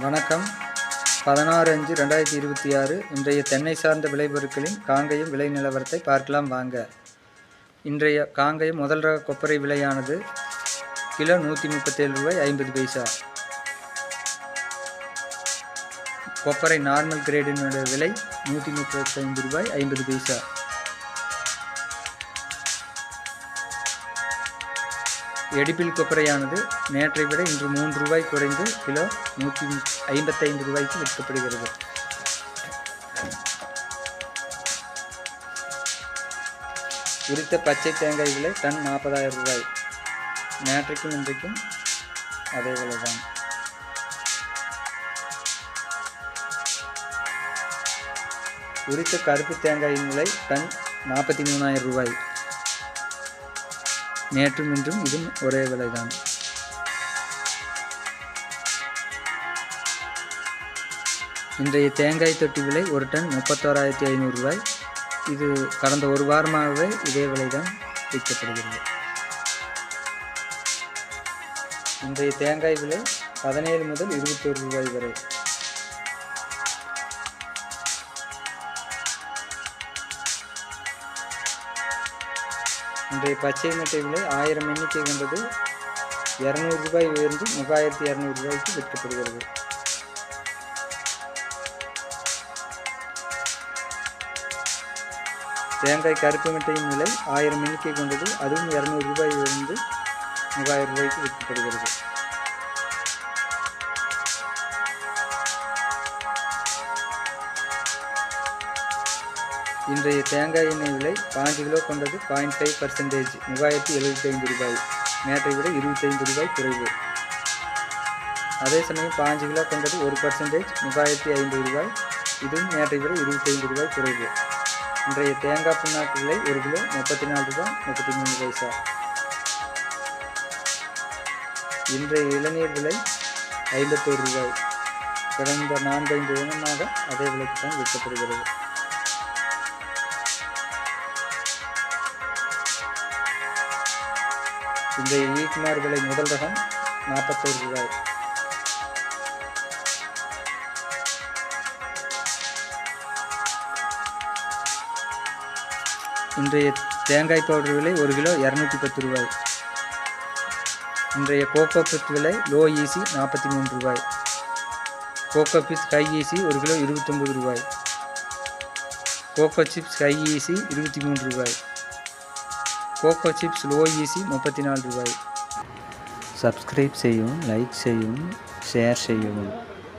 வணக்கம். 16/5/2026 இன்றைய தென்னை சார்ந்த விளைபொருட்களின் காங்கயம் விலை நிலவரத்தை பார்க்கலாம் வாங்க. இன்றைய காங்கயம் முதல் ரக கொப்பரை விலையானது கிலோ 137 ரூபாய் 50 பைசா. கொப்பரை நார்மல் கிரேடினுடைய விலை 135 ரூபாய் 50 பைசா. எடிபில் கொப்பரையானது நேற்றை விட இன்று 3 ரூபாய் குறைந்து கிலோ 155 ரூபாய்க்கு விற்கப்படுகிறது. உரித்த பச்சை தேங்காய் விலை டன் 40,000 ரூபாய். நேற்றைக்கும் இன்றைக்கும் அதே விலைதான். உரித்த கருப்பு தேங்காயின் விலை டன் 43,000 ரூபாய். நேற்றும் இன்றும் இதுவும் ஒரே விலைதான். இன்றைய தேங்காய் தொட்டி விலை ஒரு டன் 31,500 ரூபாய். இது கடந்த ஒரு வாரமாகவே இதே விலைதான் விற்கப்படுகிறது. இன்றைய தேங்காய் விலை 17 முதல் 21 ரூபாய் வரை. இன்றைய பச்சை மட்டை விலை 1000 எண்ணிக்கை கொண்டது 200 ரூபாய் உயர்ந்து 3200 ரூபாய்க்கு விற்கப்படுகிறது. தேங்காய் கருப்பு மட்டையின் விலை 1000 எண்ணிக்கை கொண்டது, அதுவும் 200 ரூபாய் உயர்ந்து 3000 ரூபாய்க்கு விற்கப்படுகிறது. இன்றைய தேங்காய் எண்ணெய் விலை 5 கிலோ கொண்டது 0.5% 3075 ரூபாய். நேற்றை விட 25 ரூபாய் குறைவு. அதே சமயம் 5 கிலோ கொண்டது 1% 3050 ரூபாய். இதுவும் நேற்றை விட 25 ரூபாய் குறைவு. இன்றைய தேங்காய் புண்ணாக்கு விலை 1 கிலோ 34 ரூபாய் 33 பைசா. இன்றைய இளநீர் விலை 51 ரூபாய். கடந்த 4-5 தினமாக அதே விலைக்கு தான் விற்கப்படுகிறது. இன்றைய ஈக்குமார் விலை முதல் ரகம் 41 ரூபாய். இன்றைய தேங்காய் பவுடர் விலை 1 கிலோ 210 ரூபாய். இன்றைய கோகோ பித் விலை லோ ஈசி 43 ரூபாய். கோகோ பித் ஹை ஈசி 1 கிலோ 29 ரூபாய். கோகோ சிப்ஸ் ஹை ஈசி 23 ரூபாய். கோகோ சிப்ஸ் லோ ஈசி 34 ரூபாய். சப்ஸ்கிரைப் செய்யவும், லைக் செய்யவும், ஷேர் செய்யவும்.